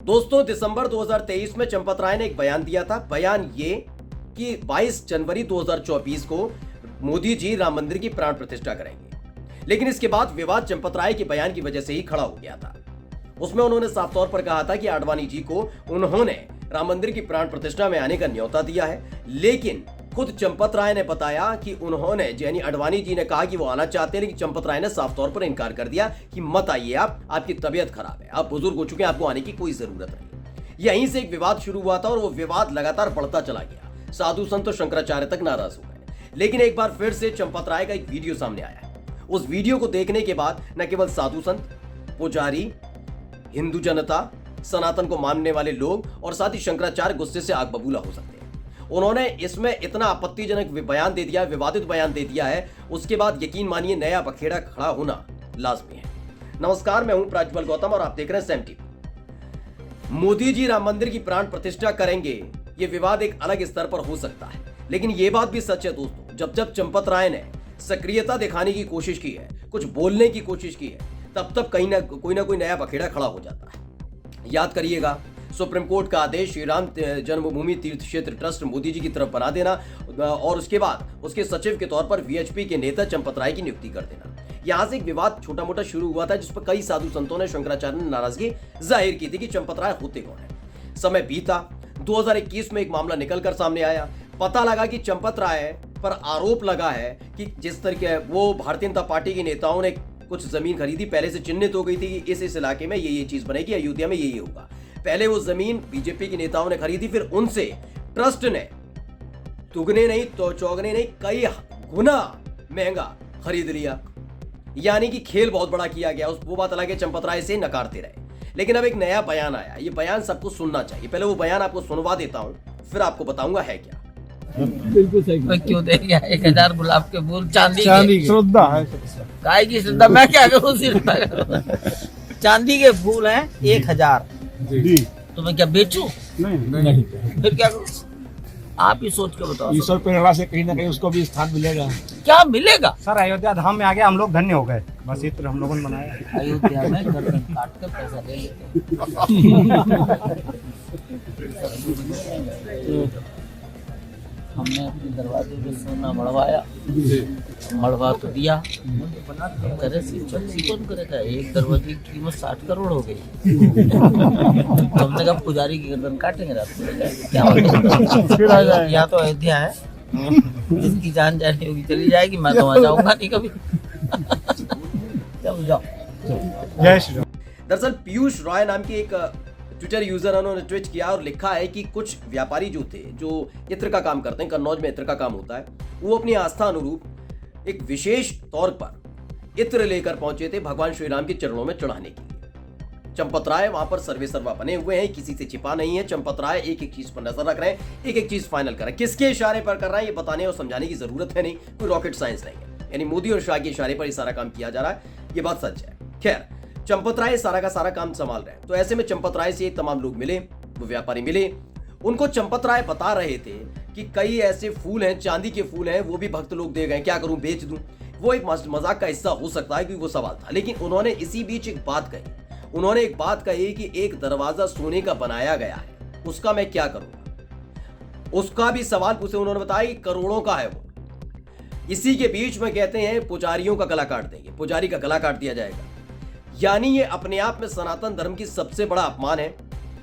दोस्तों, दिसंबर 2023 में चंपत राय ने एक बयान दिया था। बयान ये कि 22 जनवरी 2024 को मोदी जी राम मंदिर की प्राण प्रतिष्ठा करेंगे। लेकिन इसके बाद विवाद चंपत राय के बयान की वजह से ही खड़ा हो गया था। उसमें उन्होंने साफ तौर पर कहा था कि आडवाणी जी को उन्होंने राम मंदिर की प्राण प्रतिष्ठा में आने का न्योता दिया है, लेकिन खुद चंपत राय ने बताया कि उन्होंने, यानी आडवाणी जी ने कहा कि वो आना चाहते हैं, लेकिन चंपत राय ने साफ तौर पर इनकार कर दिया कि मत आइए, आपकी तबीयत खराब है, आप बुजुर्ग हो चुके हैं, आपको आने की कोई जरूरत नहीं। यहीं से एक विवाद शुरू हुआ था और वो विवाद लगातार बढ़ता चला गया। साधु संत तो शंकराचार्य तक नाराज हो गए। लेकिन एक बार फिर से चंपत राय का एक वीडियो सामने आया है। उस वीडियो को देखने के बाद न केवल साधु संत, पुजारी, हिंदू जनता, सनातन को मानने वाले लोग और साथ ही शंकराचार्य गुस्से से आग बबूला हो सकते हैं। उन्होंने इसमें इतना आपत्तिजनक बयान दे दिया, विवादित बयान दे दिया है, उसके बाद यकीन मानिए नया बखेड़ा खड़ा होना लाजमी है। नमस्कार, मैं हूं प्राज्वल गौतम और आप देख रहे हैं सैम टीवी। मोदी जी राम मंदिर की प्राण प्रतिष्ठा करेंगे, ये विवाद एक अलग स्तर पर हो सकता है, लेकिन ये बात भी सच है दोस्तों, जब जब चंपत राय ने सक्रियता दिखाने की कोशिश की है, कुछ बोलने की कोशिश की है, तब तब कहीं ना कोई नया बखेड़ा खड़ा हो जाता है। याद करिएगा, सुप्रीम कोर्ट का आदेश श्री राम जन्मभूमि तीर्थ क्षेत्र ट्रस्ट मोदी जी की तरफ बना देना और उसके बाद उसके सचिव के तौर पर वीएचपी के नेता चंपत राय की नियुक्ति कर देना। यहां से एक विवाद छोटा मोटा शुरू हुआ था, जिस पर कई साधु संतों ने, शंकराचार्य ने नाराजगी जाहिर की थी कि चंपत राय होते कौन है। समय बीता, 2021 में एक मामला निकलकर सामने आया। पता लगा कि चंपत राय पर आरोप लगा है कि जिस तरीके वो भारतीय जनता पार्टी के नेताओं ने कुछ जमीन खरीदी, पहले से चिन्हित हो गई थी कि इस इलाके में ये चीज बनेगी, अयोध्या में ये होगा। पहले वो जमीन बीजेपी के नेताओं ने खरीदी, फिर उनसे ट्रस्ट ने दुगने नहीं तो चौगने नहीं, कई गुना महंगा खरीद लिया। यानी कि खेल बहुत बड़ा किया गया। वो बात अलग है, चंपत राय से नकारते रहे। लेकिन अब एक नया बयान आया, ये बयान सबको सुनना चाहिए। पहले वो बयान आपको सुनवा देता हूं, फिर आपको बताऊंगा है क्या। बिल्कुल सही। क्यों दे गया 1000 गुलाब के फूल चांदी की श्रद्धा है। काय की श्रद्धा, मैं क्या करूं चांदी के फूल हैं 1000। जी। तो मैं क्या बेचूं? नहीं। फिर क्या करूं? आप ही सोच के बताओ। ईश्वर प्रेरणा से कहीं ना कहीं उसको भी स्थान मिलेगा। क्या मिलेगा? सर, अयोध्या धाम में आ गया, हम लोग धन्य हो गए। बस इत्र हम लोगों ने बनाया। अयोध्या में गर्दन काट कर पैसा ले लेते। हमने अपने दरवाजे पे सोना मड़वाया, मड़वा तो दिया, करे कौन करेगा? एक दरवाजे की कीमत 60 करोड़ हो गई। हमने कहा पुजारी की गर्दन काटेंगे रात को, क्या या तो अयोध्या है, जिसकी जान जानी होगी चली जाएगी, मैं तो वहाँ जाऊंगा नहीं कभी। चलो जाओ। जय श्री राम। दरअसल पीयूष रॉय नाम की एक ट्विटर यूजर, उन्होंने ट्वीट किया और लिखा है कि कुछ व्यापारी जो थे, जो इत्र का काम करते हैं, कन्नौज में इत्र का काम होता है, वो अपनी आस्था अनुरूप एक विशेष तौर पर इत्र लेकर पहुंचे थे भगवान श्री राम के चरणों में चढ़ाने के लिए। चंपत राय वहां पर सर्वे सर्वा बने हुए हैं, किसी से छिपा नहीं है। चंपत राय एक एक चीज पर नजर रख रहे हैं, एक एक चीज फाइनल कर रहे हैं। किसके इशारे पर कर रहा है ये बताने और समझाने की जरूरत है नहीं, कोई रॉकेट साइंस नहीं है। यानी मोदी और शाह के इशारे पर ये सारा काम किया जा रहा है, ये बात सच है। खैर, चंपत राय सारा का सारा काम संभाल रहे हैं। तो ऐसे में चंपत राय से तमाम लोग मिले, वो व्यापारी मिले। उनको चंपत राय बता रहे थे कि कई ऐसे फूल हैं, चांदी के फूल हैं, वो भी भक्त लोग दे गए, क्या करूं, बेच दूं। वो एक मजाक का हिस्सा हो सकता है, क्योंकि वो सवाल था। लेकिन उन्होंने इसी बीच एक बात कही। उन्होंने एक बात कही कि एक दरवाजा सोने का बनाया गया है, उसका मैं क्या करूंगा। उसका भी सवाल पूछे, उन्होंने बताया कि करोड़ों का है वो। इसी के बीच में कहते हैं पुजारियों का गला काट देंगे, पुजारी का गला काट दिया जाएगा। यानी ये अपने आप में सनातन धर्म की सबसे बड़ा अपमान है,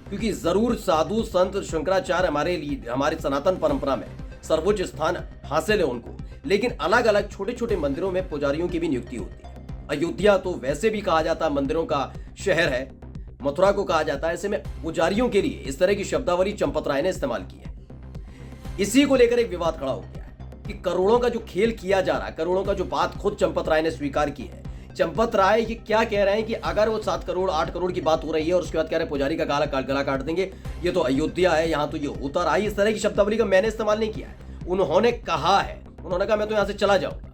क्योंकि जरूर साधु संत शंकराचार्य हमारे लिए, हमारे सनातन परंपरा में सर्वोच्च स्थान हासिल है उनको, लेकिन अलग अलग छोटे छोटे मंदिरों में पुजारियों की भी नियुक्ति होती है। अयोध्या तो वैसे भी कहा जाता है मंदिरों का शहर है, मथुरा को कहा जाता है। ऐसे में पुजारियों के लिए इस तरह की शब्दावली चंपत राय ने इस्तेमाल की है। इसी को लेकर एक विवाद खड़ा हो गया है कि करोड़ों का जो खेल किया जा रहा है, करोड़ों का जो बात खुद चंपत राय ने स्वीकार की है। चंपत राय ये क्या कह रहे हैं कि अगर वो 7 करोड़ 8 करोड़ की बात हो रही है और उसके बाद कह रहे हैं पुजारी का गला काट देंगे, ये तो अयोध्या है, यहाँ तो ये होता रहा। इस तरह की शब्दावली का मैंने इस्तेमाल नहीं किया है, उन्होंने कहा है। उन्होंने कहा मैं तो यहाँ से चला जाऊंगा।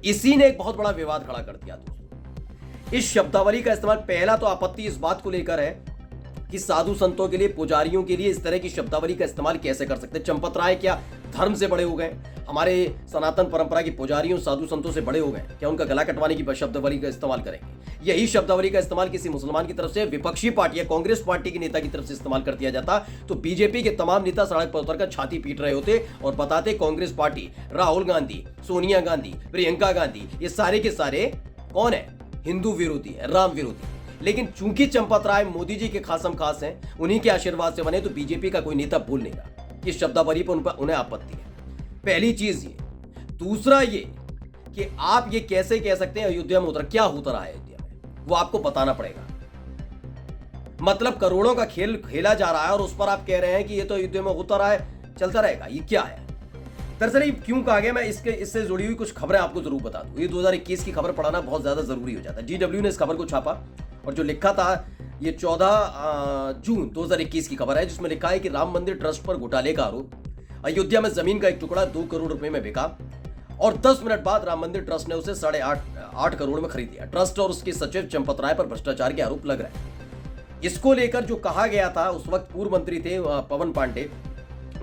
इसी ने एक बहुत बड़ा विवाद खड़ा कर दिया दोस्तों। इस शब्दावली का इस्तेमाल, पहला तो आपत्ति इस बात को लेकर है कि साधु संतों के लिए, पुजारियों के लिए इस तरह की शब्दावली का इस्तेमाल कैसे कर सकते हैं। चंपत राय क्या धर्म से बड़े हो गए? हमारे सनातन परंपरा के पुजारियों, साधु संतों से बड़े हो गए? क्या उनका गला कटवाने की शब्दावली का इस्तेमाल करेंगे? यही शब्दावली का इस्तेमाल किसी मुसलमान की तरफ से, विपक्षी पार्टी या कांग्रेस पार्टी के नेता की तरफ से इस्तेमाल कर दिया जाता तो बीजेपी के तमाम नेता सड़क पर उतरकर छाती पीट रहे होते और बताते कांग्रेस पार्टी, राहुल गांधी, सोनिया गांधी, प्रियंका गांधी, ये सारे के सारे कौन है? हिंदू विरोधी है, राम विरोधी। लेकिन चूंकि चंपत राय मोदी जी के खासम खास हैं, उन्हीं के आशीर्वाद से बने, तो बीजेपी का कोई नेता बोल नहीं रहा कि शब्दावली पर उन्हें आपत्ति है। पहली चीज ये। दूसरा ये कि आप ये कैसे कह सकते हैं अयोध्या में उतर, क्या होता रहा है अयोध्या में, वो आपको बताना पड़ेगा। मतलब करोड़ों का खेल खेला जा रहा है और उस पर आप कह रहे हैं कि ये तो अयोध्या में होता रहा है, चलता रहेगा, ये क्या है? दरअसल ये क्यों कहा गया, मैं इससे जुड़ी हुई कुछ खबरें आपको जरूर बता दूं। ये 2021 की खबर पढ़ाना बहुत ज्यादा जरूरी हो जाता है। GW ने इस खबर को छापा और जो लिखा था, ये 14 जून 2021 की खबर है, जिसमें लिखा है कि राम मंदिर ट्रस्ट पर घोटाले का आरोप। अयोध्या में जमीन का एक टुकड़ा 2 करोड़ रुपए में बिका और 10 मिनट बाद राम मंदिर ट्रस्ट ने उसे 8.5 करोड़ में खरीद लिया। ट्रस्ट और उसके सचिव चंपत राय पर भ्रष्टाचार के आरोप लग रहे हैं। इसको लेकर जो कहा गया था, उस वक्त पूर्व मंत्री थे पवन पांडे,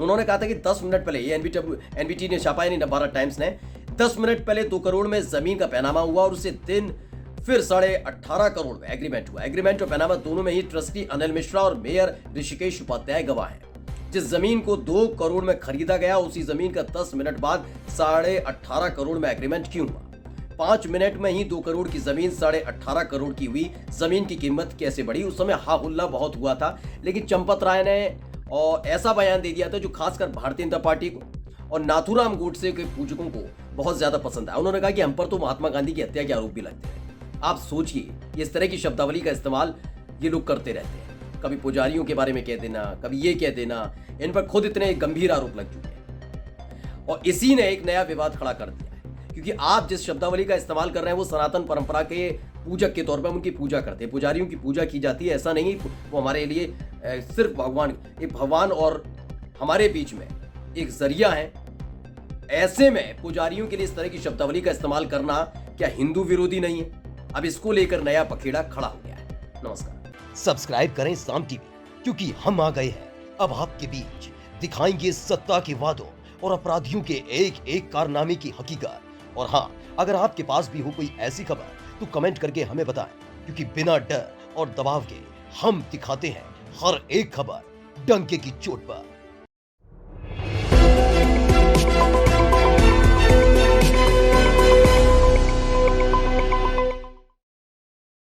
उन्होंने कहा था कि 10 मिनट पहले, ये एनबीटी ने छापा, यानी भारत टाइम्स ने, 10 मिनट पहले 2 करोड़ में जमीन का पैनामा हुआ और उसे दिन फिर 18.5 करोड़ में एग्रीमेंट हुआ। एग्रीमेंट और पैनामा दोनों में ही ट्रस्टी अनिल मिश्रा और मेयर ऋषिकेश उपाध्याय गवाह हैं। जिस जमीन को 2 करोड़ में खरीदा गया, उसी जमीन का 10 मिनट बाद 18.5 करोड़ में एग्रीमेंट क्यों हुआ? 5 मिनट में ही 2 करोड़ की जमीन 18.5 करोड़ की हुई। जमीन की कीमत कैसे बढ़ी? उस समय हा हुल्ला बहुत हुआ था, लेकिन चंपत राय ने और ऐसा बयान दे दिया था जो खासकर भारतीय जनता पार्टी को और नाथूराम गोडसे के पूजकों को बहुत ज्यादा पसंद आया। उन्होंने कहा कि हम पर तो महात्मा गांधी की हत्या के आरोप भी लगते हैं। आप सोचिए, इस तरह की शब्दावली का इस्तेमाल ये लोग करते रहते हैं। कभी पुजारियों के बारे में कह देना, कभी ये कह देना, इन पर खुद इतने गंभीर आरोप लग चुके हैं और इसी ने एक नया विवाद खड़ा कर दिया है। क्योंकि आप जिस शब्दावली का इस्तेमाल कर रहे हैं, वो सनातन परंपरा के पूजक के तौर पर उनकी पूजा करते हैं, पुजारियों की पूजा की जाती है। ऐसा नहीं, वो हमारे लिए सिर्फ भगवान और हमारे बीच में एक जरिया है। ऐसे में पुजारियों के लिए इस तरह की शब्दावली का इस्तेमाल करना क्या हिंदू विरोधी नहीं है? अब इसको लेकर नया पखेड़ा खड़ा हो गया है। नमस्कार। सब्सक्राइब करें साम टीवी, क्योंकि हम आ गए हैं अब आपके बीच, दिखाएंगे सत्ता के वादों और अपराधियों के एक एक कारनामे की हकीकत। और हाँ, अगर आपके पास भी हो कोई ऐसी खबर तो कमेंट करके हमें बताएं, क्योंकि बिना डर और दबाव के हम दिखाते हैं हर एक खबर डंके की चोट पर।